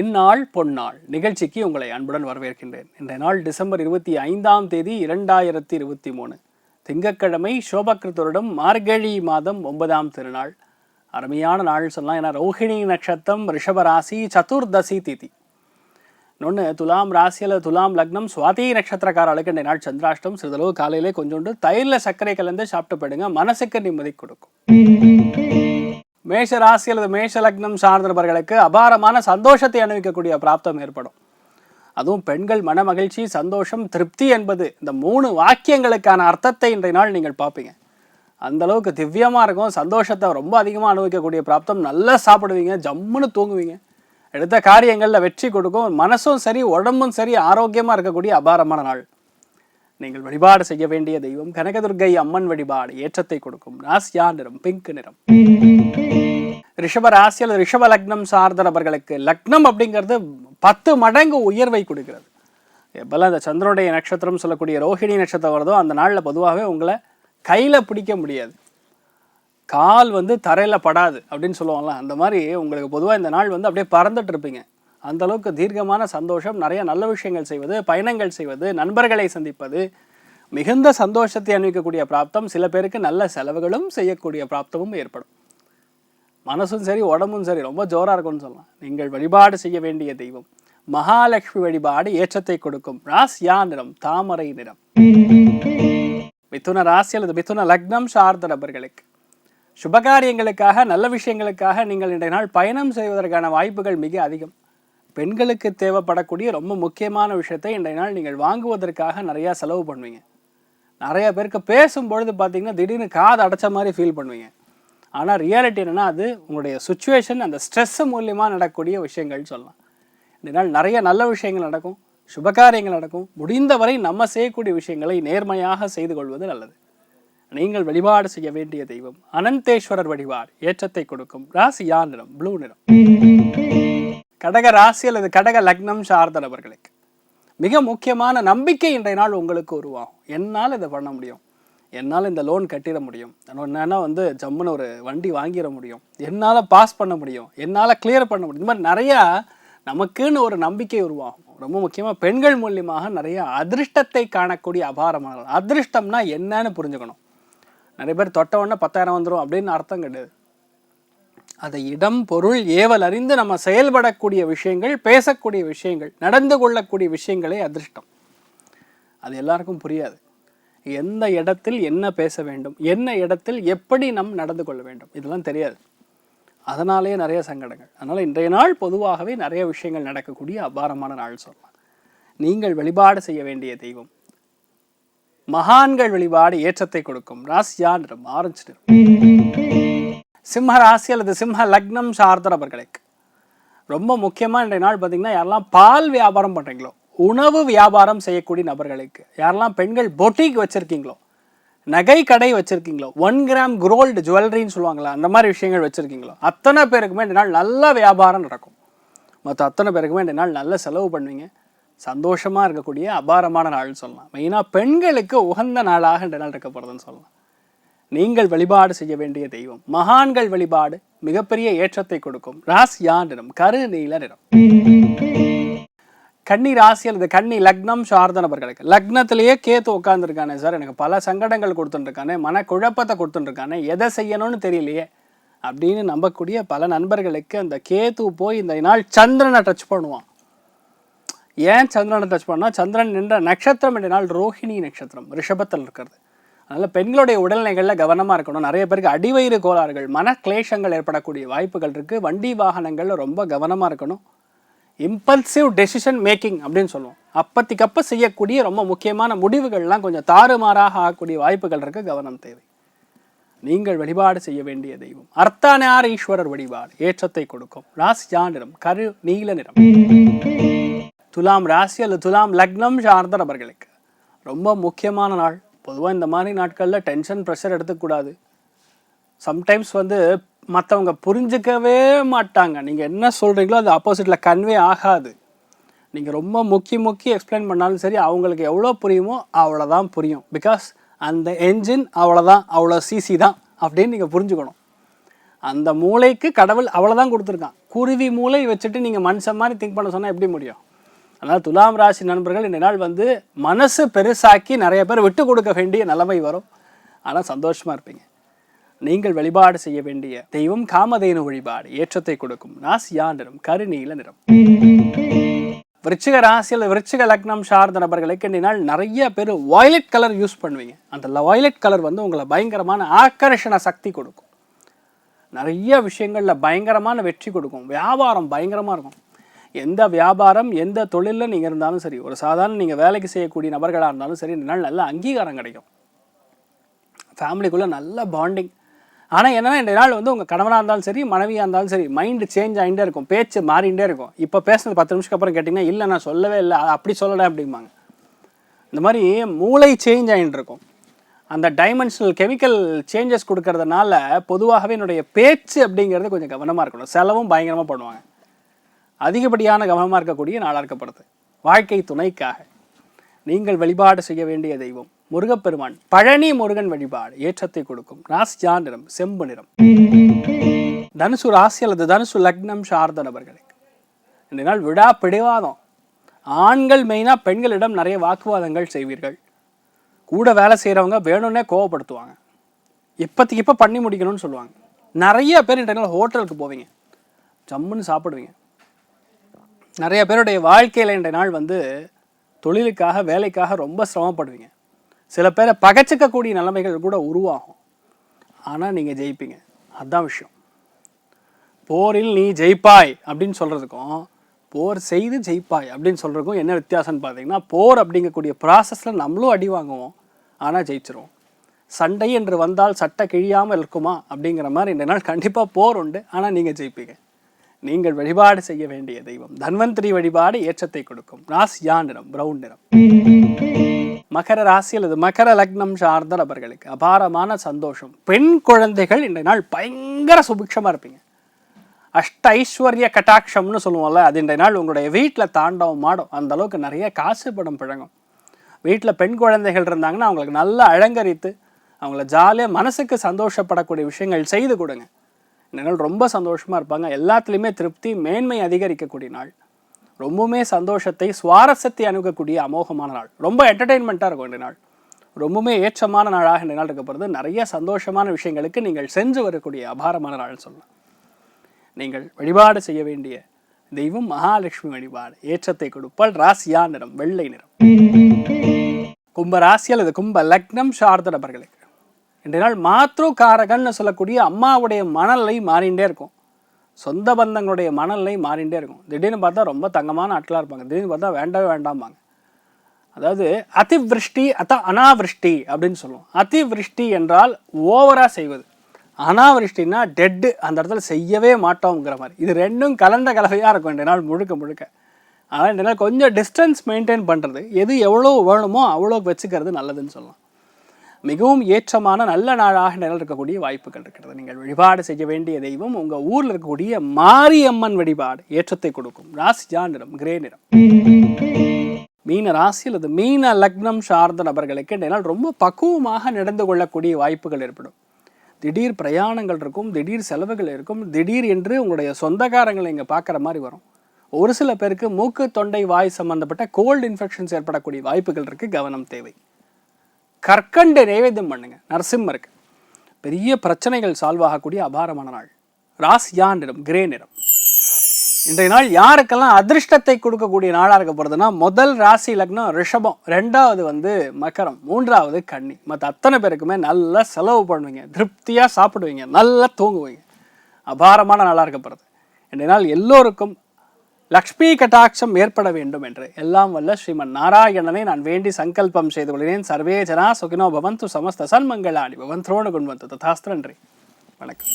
இந்நாள் பொன்னாள் நிகழ்ச்சிக்கு உங்களை அன்புடன் வரவேற்கின்றேன். இன்றைய நாள் டிசம்பர் 25ஆம் தேதி 2023 திங்கட்கிழமை, சோபகிருத்தருடம் மார்கழி மாதம் 9ஆம் திருநாள். அருமையான நாள் சொல்லலாம். ஏன்னா ரோஹிணி நட்சத்திரம், ரிஷப ராசி, சதுர்தசி திதி. இன்னொன்று துலாம் ராசி அல்லது துலாம் லக்னம், சுவாதி நட்சத்திரக்காரர்களுக்கு இன்றைய நாள் சந்திராஷ்டம். சிறிதளவு காலையிலே கொஞ்சோண்டு தயிரில் சர்க்கரை கலந்து சாப்பிட்டு போயிடுங்க, மனசுக்கு நிம்மதி கொடுக்கும். மேஷ ராசி அல்லது மேஷ லக்னம் சார்ந்தவர்களுக்கு அபாரமான சந்தோஷத்தை அனுபவிக்கக்கூடிய பிராப்தம் ஏற்படும். அதுவும் பெண்கள் மன மகிழ்ச்சி, சந்தோஷம், திருப்தி என்பது இந்த 3 வாக்கியங்களுக்கான அர்த்தத்தை இன்றைய நாள் நீங்கள் பார்ப்பீங்க. அந்த அளவுக்கு திவ்யமாக இருக்கும். சந்தோஷத்தை ரொம்ப அதிகமாக அனுபவிக்கக்கூடிய பிராப்தம். நல்லா சாப்பிடுவீங்க, ஜம்முன்னு தூங்குவீங்க, எடுத்த காரியங்களில் வெற்றி கொடுக்கும். மனசும் சரி, உடம்பும் சரி, ஆரோக்கியமாக இருக்கக்கூடிய அபாரமான நாள். நீங்கள் வழிபாடு செய்ய வேண்டிய தெய்வம் கனகதுர்கை அம்மன் வழிபாடு ஏற்றத்தை கொடுக்கும். ராசியா நிறம் பிங்க் நிறம். ரிஷப ராசி அல்லது ரிஷப லக்னம் சார்ந்த நபர்களுக்கு லக்னம் அப்படிங்கிறது 10 மடங்கு உயர்வை கொடுக்கிறது. எப்பெல்லாம் இந்த சந்திரனுடைய நட்சத்திரம் சொல்லக்கூடிய ரோஹிணி நட்சத்திரம் வருதோ அந்த நாளில் பொதுவாகவே உங்களை கையில் பிடிக்க முடியாது, கால் தரையில் படாது அப்படின்னு சொல்லுவாங்கள்ல, அந்த மாதிரி உங்களுக்கு பொதுவாக இந்த நாள் அப்படியே பறந்துட்டு இருப்பீங்க. அந்த அளவுக்கு தீர்க்கமான சந்தோஷம், நிறைய நல்ல விஷயங்கள் செய்வது, பயணங்கள் செய்வது, நண்பர்களை சந்திப்பது, மிகுந்த சந்தோஷத்தை அனுபவிக்கக்கூடிய பிராப்தம். சில பேருக்கு நல்ல செலவுகளும் செய்யக்கூடிய பிராப்தமும் ஏற்படும். மனசும் சரி, உடம்பும் சரி, ரொம்ப ஜோராக இருக்கும்னு சொல்லலாம். நீங்கள் வழிபாடு செய்ய வேண்டிய தெய்வம் மகாலட்சுமி வழிபாடு ஏற்றத்தை கொடுக்கும். ராசியா நிறம் தாமரை நிறம். மிதுன ராசி அல்லது மிதுன லக்னம் சார்ந்த நபர்களுக்கு சுபகாரியங்களுக்காக, நல்ல விஷயங்களுக்காக நீங்கள் இன்றைய நாள் பயணம் செய்வதற்கான வாய்ப்புகள் மிக அதிகம். பெண்களுக்கு தேவைப்படக்கூடிய ரொம்ப முக்கியமான விஷயத்தை இன்றைய நாள் நீங்கள் வாங்குவதற்காக நிறையா செலவு பண்ணுவீங்க. நிறைய பேருக்கு பேசும்பொழுது பார்த்தீங்கன்னா திடீர்னு காது அடைச்ச மாதிரி ஃபீல் பண்ணுவீங்க. ஆனால் ரியாலிட்டி என்னென்னா அது உங்களுடைய சுச்சுவேஷன், அந்த ஸ்ட்ரெஸ்ஸு மூலியமாக நடக்கக்கூடிய விஷயங்கள் சொல்லலாம். இன்றைய நாள் நிறைய நல்ல விஷயங்கள் நடக்கும், சுபகாரியங்கள் நடக்கும். முடிந்தவரை நம்ம செய்யக்கூடிய விஷயங்களை நேர்மையாக செய்து கொள்வது நல்லது. நீங்கள் வழிபாடு செய்ய வேண்டிய தெய்வம் அனந்தேஸ்வரர் வழிபாடு ஏற்றத்தை கொடுக்கும். ராசியா நிறம் ப்ளூ நிறம். கடக ராசி அல்லது கடக லக்னம் சார்ந்த நபர்களுக்கு மிக முக்கியமான நம்பிக்கை இன்றைய நாள் உங்களுக்கு உருவாகும். என்னால் இதை பண்ண முடியும், என்னால் இந்த லோன் கட்டிட முடியும், என்னன்னா ஜம்முன்னு ஒரு வண்டி வாங்கிட முடியும், என்னால் பாஸ் பண்ண முடியும், என்னால் கிளியர் பண்ண முடியும். இந்த மாதிரி நிறையா நமக்குன்னு ஒரு நம்பிக்கை உருவாகும். ரொம்ப முக்கியமாக பெண்கள் மூலியமாக நிறைய அதிர்ஷ்டத்தை காணக்கூடிய அபாரமான. அதிர்ஷ்டம்னா என்னன்னு புரிஞ்சுக்கணும். நிறைய பேர் தொட்டவுடனே 10,000 வந்துடும் அப்படின்னு அர்த்தம் கிடையாது. அதை இடம் பொருள் ஏவல் அறிந்து நம்ம செயல்படக்கூடிய விஷயங்கள், பேசக்கூடிய விஷயங்கள், நடந்து கொள்ளக்கூடிய விஷயங்களே அதிர்ஷ்டம். அது எல்லாருக்கும் புரியாது. எந்த இடத்தில் என்ன பேச வேண்டும், என்ன இடத்தில் எப்படி நம் நடந்து கொள்ள வேண்டும், இதெல்லாம் தெரியாது. அதனாலேயே நிறைய சங்கடங்கள். அதனால் இன்றைய நாள் பொதுவாகவே நிறைய விஷயங்கள் நடக்கக்கூடிய அபாரமான நாள் சொல்லலாம். நீங்கள் வழிபாடு செய்ய வேண்டிய தெய்வம் மகான்கள் வழிபாடு ஏற்றத்தை கொடுக்கும். ராசியா நிறம் ஆரஞ்சு நிறம். சிம்ம ராசி அல்லது சிம்ம லக்னம் சார்ந்த நபர்களுக்கு ரொம்ப முக்கியமாக இன்றைய நாள் பார்த்தீங்கன்னா, யாரெல்லாம் பால் வியாபாரம் பண்ணுறீங்களோ, உணவு வியாபாரம் செய்யக்கூடிய நபர்களுக்கு, யாரெல்லாம் பெண்கள் பொட்டிக் வச்சுருக்கீங்களோ, நகை கடை வச்சுருக்கீங்களோ, 1 கிராம் கோல்டு ஜுவல்லரின்னு சொல்லுவாங்களா, அந்த மாதிரி விஷயங்கள் வச்சுருக்கீங்களோ, அத்தனை பேருக்குமே இன்றைய நாள் நல்ல வியாபாரம் நடக்கும். மற்ற அத்தனை பேருக்குமே இன்றைய நாள் நல்ல செலவு பண்ணுவீங்க. சந்தோஷமாக இருக்கக்கூடிய அபாரமான நாள்னு சொல்லலாம். மெயினாக பெண்களுக்கு உகந்த நாளாக இன்றைய நாள் இருக்க போகிறதுன்னு சொல்லலாம். நீங்கள் வழிபாடு செய்ய வேண்டிய தெய்வம் மகான்கள் வழிபாடு மிகப்பெரிய ஏற்றத்தை கொடுக்கும். ராசியா நிறம் கரு நீல நிறம். கன்னி ராசி அல்லது கன்னி லக்னம் சார்ந்த நபர்களுக்கு லக்னத்திலேயே கேத்து உட்காந்துருக்கானே சார், எனக்கு பல சங்கடங்கள் கொடுத்துட்டுருக்கானே, மன குழப்பத்தை கொடுத்துட்டுருக்கானே, எதை செய்யணும்னு தெரியலையே அப்படின்னு நம்பக்கூடிய பல நண்பர்களுக்கு அந்த கேத்து போய் இந்த நாள் சந்திரனை டச் பண்ணுவான். ஏன் சந்திரனை டச் பண்ணால், சந்திரன் நின்ற நட்சத்திரம் என்ற நாள் ரோஹிணி நட்சத்திரம், ரிஷபத்தில் இருக்கிறது. அதனால் பெண்களுடைய உடல்நிலைகளில் கவனமாக இருக்கணும். நிறைய பேருக்கு அடிவயிறு கோளாறுகள், மன கிளேஷங்கள் ஏற்படக்கூடிய வாய்ப்புகள் இருக்குது. வண்டி வாகனங்களில் ரொம்ப கவனமாக இருக்கணும். இம்பல்சிவ் டெசிஷன் மேக்கிங் அப்படின்னு சொல்லுவோம். அப்பத்திக்கப்போ செய்யக்கூடிய ரொம்ப முக்கியமான முடிவுகள்லாம் கொஞ்சம் தாறுமாறாக ஆகக்கூடிய வாய்ப்புகள் இருக்குது. கவனம் தேவை. நீங்கள் வழிபாடு செய்ய வேண்டிய தெய்வம் அர்த்தநார் ஈஸ்வரர் வழிபாடு ஏற்றத்தை கொடுக்கும். ராசியா நிறம் கரு நீல நிறம். துலாம் ராசி அல்லது துலாம் லக்னம் சார்ந்த நபர்களுக்கு ரொம்ப முக்கியமான நாள். பொதுவாக இந்த மாதிரி நாட்களில் டென்ஷன் ப்ரெஷர் எடுத்துக்கூடாது. சம்டைம்ஸ் மற்றவங்க புரிஞ்சிக்கவே மாட்டாங்க. நீங்கள் என்ன சொல்கிறீங்களோ அது ஆப்போசிட்டில் கன்வே ஆகாது. நீங்கள் ரொம்ப முக்கி எக்ஸ்பிளைன் பண்ணாலும் சரி, அவங்களுக்கு எவ்வளோ புரியுமோ அவ்வளோதான் புரியும். பிகாஸ் அந்த என்ஜின் அவ்வளோதான், அவ்வளோ சிசி தான் அப்படின்னு நீங்கள் புரிஞ்சுக்கணும். அந்த மூளைக்கு கடவுள் அவ்வளோதான் கொடுத்துருக்கான். குருவி மூளை வச்சுட்டு நீங்கள் மனுஷன் மாதிரி திங்க் பண்ண சொன்னால் எப்படி முடியும்? அதனால் துலாம் ராசி நண்பர்கள் இந்த நாள் வந்து மனசு பெருசாக்கி நிறைய பேர் விட்டு கொடுக்க வேண்டிய நிலைமை வரும். ஆனால் சந்தோஷமாக இருப்பீங்க. நீங்கள் வழிபாடு செய்ய வேண்டிய தெய்வம் காமதேனு வழிபாடு, ஏற்றத்தை கொடுக்கும். ராசியா நிறம் கருநீல நிறம். விருச்சிக ராசியில் விருச்சிக லக்னம் சார்ந்த நபர்களுக்கு இந்த நாள் நிறைய பேர் வயலட் கலர் யூஸ் பண்ணுவீங்க. அந்த வயலட் கலர் வந்து உங்களை பயங்கரமான ஆக்கர்ஷண சக்தி கொடுக்கும். நிறைய விஷயங்களில் பயங்கரமான வெற்றி கொடுக்கும். வியாபாரம் பயங்கரமாக இருக்கும். எந்த வியாபாரம் எந்த தொழிலில் நீங்கள் இருந்தாலும் சரி, ஒரு சாதாரண நீங்கள் வேலைக்கு செய்யக்கூடிய நபர்களாக இருந்தாலும் சரி, இந்த நாள் நல்ல அங்கீகாரம் கிடைக்கும். ஃபேமிலிக்குள்ளே நல்ல பாண்டிங். ஆனால் என்னென்னா இந்த நாள் வந்து உங்கள் கணவனாக இருந்தாலும் சரி, மனைவியாக இருந்தாலும் சரி, மைண்டு சேஞ்ச் ஆகிட்டே இருக்கும், பேச்சு மாறிகிட்டே இருக்கும். இப்போ பேசுனது 10 நிமிஷத்துக்கு அப்புறம் கேட்டிங்கன்னா, இல்லை நான் சொல்லவே இல்லை, அப்படி சொல்லலை அப்படிம்பாங்க. இந்த மாதிரி மூளை சேஞ்ச் ஆகிட்டு இருக்கும். அந்த டைமென்ஷனல் கெமிக்கல் சேஞ்சஸ் கொடுக்கறதுனால பொதுவாகவே என்னுடைய பேச்சு அப்படிங்கிறது கொஞ்சம் கவனமாக இருக்கணும். செலவும் பயங்கரமாக பண்ணுவாங்க. அதிகப்படியான கவனமாக இருக்கக்கூடிய நாளாக இருக்கப்படுது. வாழ்க்கை துணைக்காக நீங்கள் வழிபாடு செய்ய வேண்டிய தெய்வம் முருகப்பெருமான், பழனி முருகன் வழிபாடு, ஏற்றத்தை கொடுக்கும். ராசியா நிறம் செம்பு நிறம். தனுசு ராசி அல்லது தனுசு லக்னம் சார்ந்த நபர்களுக்கு இந்த நாள் விடா பிடிவாதம். ஆண்கள் மெயினாக பெண்களிடம் நிறைய வாக்குவாதங்கள் செய்வீர்கள். கூட வேலை செய்கிறவங்க வேணும்னே கோவப்படுத்துவாங்க. இப்போதைக்கு இப்போ பண்ணி முடிக்கணும்னு சொல்லுவாங்க. நிறைய பேர் இந்த நாள் ஹோட்டலுக்கு போவீங்க, ஜம்முன்னு சாப்பிடுவீங்க. நிறைய பேருடைய வாழ்க்கையில் இன்றைய நாள் வந்து தொழிலுக்காக வேலைக்காக ரொம்ப சிரமப்படுவீங்க. சில பேரை பகைச்சிக்கக்கூடிய நிலைமைகள் கூட உருவாகும். ஆனால் நீங்கள் ஜெயிப்பீங்க. அதுதான் விஷயம். போரில் நீ ஜெயிப்பாய் அப்படின்னு சொல்கிறதுக்கும் போர் செய்து ஜெயிப்பாய் அப்படின்னு சொல்கிறதுக்கும் என்ன வித்தியாசம்னு பார்த்தீங்கன்னா, போர் அப்படிங்கக்கூடிய ப்ராசஸில் நம்மளும் அடி வாங்குவோம், ஆனால் ஜெயிச்சிருவோம். சண்டை என்று வந்தால் சட்டை கிழியாமல் இருக்குமா அப்படிங்கிற மாதிரி இந்த நாள் கண்டிப்பாக போர் உண்டு, ஆனால் நீங்கள் ஜெயிப்பீங்க. நீங்கள் வழிபாடு செய்ய வேண்டிய தெய்வம் தன்வந்திரி வழிபாடு, ஏற்றத்தை கொடுக்கும். ராசியா நிறம் பிரவுன் நிறம். மகர ராசி அல்லது மகர லக்னம் சார்ந்த நபர்களுக்கு அபாரமான சந்தோஷம். பெண் குழந்தைகள் இந்த நாள் பயங்கர சுபிக்ஷமாக இருப்பீங்க. அஷ்ட ஐஸ்வர்ய கட்டாட்சம்னு சொல்லுவோம்ல, அது இந்த நாள் உங்களுடைய வீட்டில் தாண்டவம் மாடும். அந்த அளவுக்கு நிறைய காசு படம் பிழங்கும். வீட்டில் பெண் குழந்தைகள் இருந்தாங்கன்னா அவங்களுக்கு நல்லா அலங்கரித்து அவங்கள ஜாலியாக மனசுக்கு சந்தோஷப்படக்கூடிய விஷயங்கள் செய்து கொடுங்க. இந்த நாள் ரொம்ப சந்தோஷமாக இருப்பாங்க. எல்லாத்துலேயுமே திருப்தி, மேன்மை அதிகரிக்கக்கூடிய நாள். ரொம்பவுமே சந்தோஷத்தை சுவாரஸ்யத்தை அணுகக்கூடிய அமோகமான நாள். ரொம்ப என்டர்டெயின்மெண்ட்டாக இருக்கும் இந்த நாள். ரொம்பவுமே ஏற்றமான நாளாக இந்த நாள் இருக்கப்படுது. நிறைய சந்தோஷமான விஷயங்களுக்கு நீங்கள் சென்று வரக்கூடிய அபாரமான நாள்னு சொல்லலாம். நீங்கள் வழிபாடு செய்ய வேண்டிய தெய்வம் மகாலட்சுமி வழிபாடு, ஏற்றத்தை கொடுப்பால். ராசியா நிறம் வெள்ளை நிறம். கும்ப ராசி அல்லது கும்ப லக்னம் சார்ந்த நபர்களுக்கு இன்றைய நாள் மாத்ருகாரகன்னு சொல்லக்கூடிய அம்மாவுடைய மனநிலை மாறிண்டே இருக்கும். சொந்த பந்தங்களுடைய மனநிலை மாறிண்டே இருக்கும். திடீர்னு பார்த்தா ரொம்ப தங்கமான ஆட்களாக இருப்பாங்க, திடீர்னு பார்த்தா வேண்டவே வேண்டாம்பாங்க. அதாவது அதிவிருஷ்டி அனாவிருஷ்டி அப்படின்னு சொல்லுவோம். அதிவிருஷ்டி என்றால் ஓவராக செய்வது, அனாவிருஷ்டின்னா டெட்டு, அந்த இடத்துல செய்யவே மாட்டோங்கிற மாதிரி. இது ரெண்டும் கலந்த கலவையாக இருக்கும் இந்த நாள் முழுக்க முழுக்க. ஆனால் இந்த நாள் கொஞ்சம் டிஸ்டன்ஸ் மெயின்டைன் பண்ணுறது, எது எவ்வளோ வேணுமோ அவ்வளோ வச்சுக்கிறது நல்லதுன்னு சொல்லலாம். மிகவும் ஏற்றமான நல்ல நாளாக இந்த நாள் இருக்கக்கூடிய வாய்ப்புகள் இருக்கிறது. நீங்கள் வழிபாடு செய்ய வேண்டிய தெய்வம் உங்கள் ஊரில் இருக்கக்கூடிய மாரியம்மன் வழிபாடு, ஏற்றத்தை கொடுக்கும். ராசியா நிறம் கிரே நிறம். மீன ராசி அல்லது மீன லக்னம் சார்ந்த நபர்களுக்கு இந்த நாள் ரொம்ப பக்குவமாக நடந்து கொள்ளக்கூடிய வாய்ப்புகள் ஏற்படும். திடீர் பிரயாணங்கள் இருக்கும், திடீர் செலவுகள் இருக்கும், திடீர் என்று உங்களுடைய சொந்தக்காரங்களை இங்கே பார்க்குற மாதிரி வரும். ஒரு சில பேருக்கு மூக்கு தொண்டை வாய் சம்பந்தப்பட்ட கோல்டு இன்ஃபெக்ஷன்ஸ் ஏற்படக்கூடிய வாய்ப்புகள் இருக்குது, கவனம் தேவை. கற்கண்டு நைவேத்தியம் பண்ணுங்க நரசிம்மருக்கு. பெரிய பிரச்சனைகள் சால்வ் ஆகக்கூடிய அபாரமான நாள். ராசியா நிறம் கிரே நிறம். இன்றைய நாள் யாருக்கெல்லாம் அதிர்ஷ்டத்தை கொடுக்கக்கூடிய நாளாக இருக்க போகிறதுனா, முதல் ராசி லக்னம் ரிஷபம், ரெண்டாவது வந்து மகரம், மூன்றாவது கன்னி. மற்ற அத்தனை பேருக்குமே நல்லா செலவு பண்ணுவீங்க, திருப்தியாக சாப்பிடுவீங்க, நல்லா தூங்குவீங்க. அபாரமான நாளாக இருக்க போகிறது. இன்றைய நாள் எல்லோருக்கும் லக்ஷ்மி கட்டாட்சம் ஏற்பட வேண்டும் என்று எல்லாம் வல்ல ஸ்ரீமன் நாராயணனை நான் வேண்டி சங்கல்பம் செய்து கொள்கிறேன். சர்வே ஜனா சுகினோ பவந்து, சமஸ்த சன்மங்களாணி பவந்தோடு கொண்டு வந்து ததாஸ்திர. நன்றி, வணக்கம்.